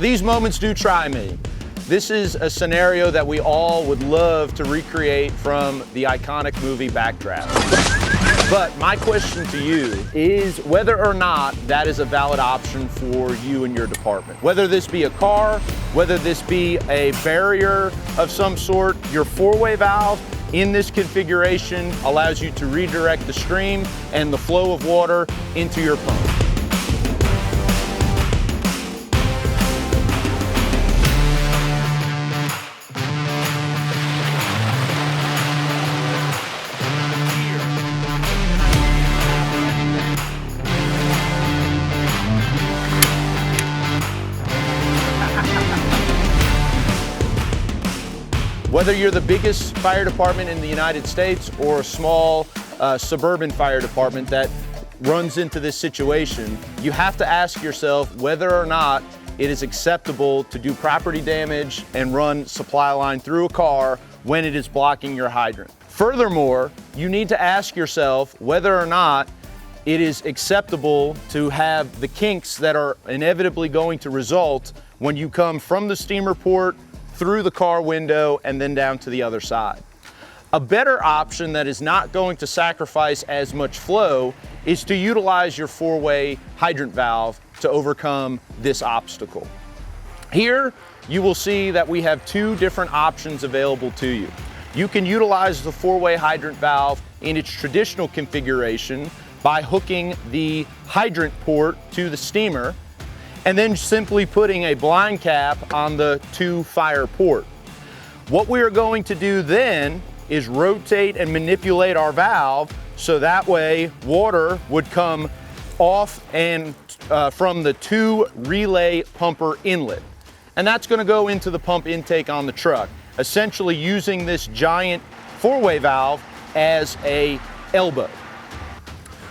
These moments do try me. This is a scenario that we all would love to recreate from the iconic movie Backdraft. But my question to you is whether or not that is a valid option for you and your department. Whether this be a car, whether this be a barrier of some sort, your four-way valve in this configuration allows you to redirect the stream and the flow of water into your pump. Whether you're the biggest fire department in the United States or a small suburban fire department that runs into this situation, you have to ask yourself whether or not it is acceptable to do property damage and run supply line through a car when it is blocking your hydrant. Furthermore, you need to ask yourself whether or not it is acceptable to have the kinks that are inevitably going to result when you come from the steamer port through the car window and then down to the other side. A better option that is not going to sacrifice as much flow is to utilize your four-way hydrant valve to overcome this obstacle. Here, you will see that we have two different options available to you. You can utilize the four-way hydrant valve in its traditional configuration by hooking the hydrant port to the steamer and then simply putting a blind cap on the to fire port. What we are going to do then is rotate and manipulate our valve so that way water would come off and from the to relay pumper inlet. And that's going to go into the pump intake on the truck, essentially using this giant four-way valve as a elbow.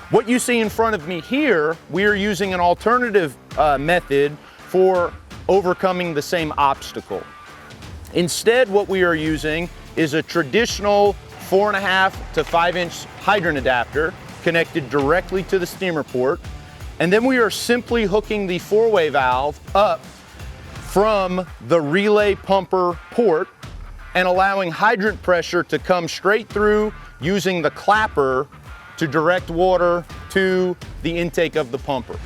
What you see in front of me here, we are using an alternative method for overcoming the same obstacle. Instead, what we are using is a traditional 4.5 to 5-inch hydrant adapter connected directly to the steamer port. And then we are simply hooking the four-way valve up from the relay pumper port and allowing hydrant pressure to come straight through using the clapper to direct water to the intake of the pumper.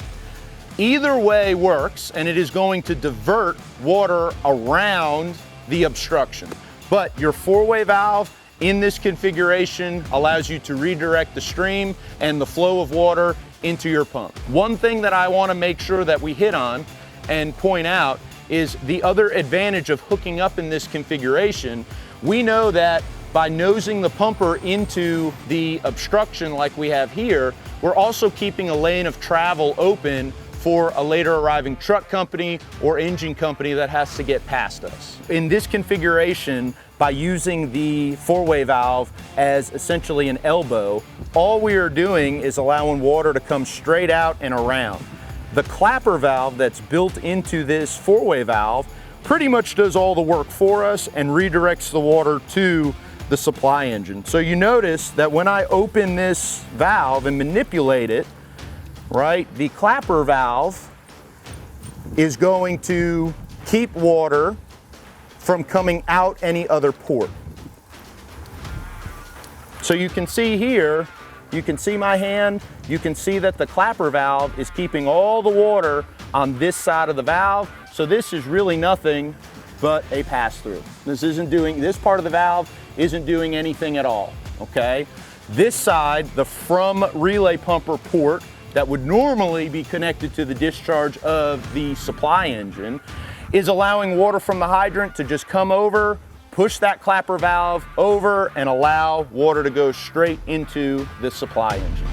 Either way works, and it is going to divert water around the obstruction. But your four-way valve in this configuration allows you to redirect the stream and the flow of water into your pump. One thing that I want to make sure that we hit on and point out is the other advantage of hooking up in this configuration. We know that by nosing the pumper into the obstruction like we have here, we're also keeping a lane of travel open for a later arriving truck company or engine company that has to get past us. In this configuration, by using the four-way valve as essentially an elbow, all we are doing is allowing water to come straight out and around. The clapper valve that's built into this four-way valve pretty much does all the work for us and redirects the water to the supply engine. So you notice that when I open this valve and manipulate it, right, the clapper valve is going to keep water from coming out any other port. So you can see here, you can see my hand, you can see that the clapper valve is keeping all the water on this side of the valve. So this is really nothing but a pass-through. This part of the valve isn't doing anything at all, okay? This side, the from relay pumper port that would normally be connected to the discharge of the supply engine is allowing water from the hydrant to just come over, push that clapper valve over, and allow water to go straight into the supply engine.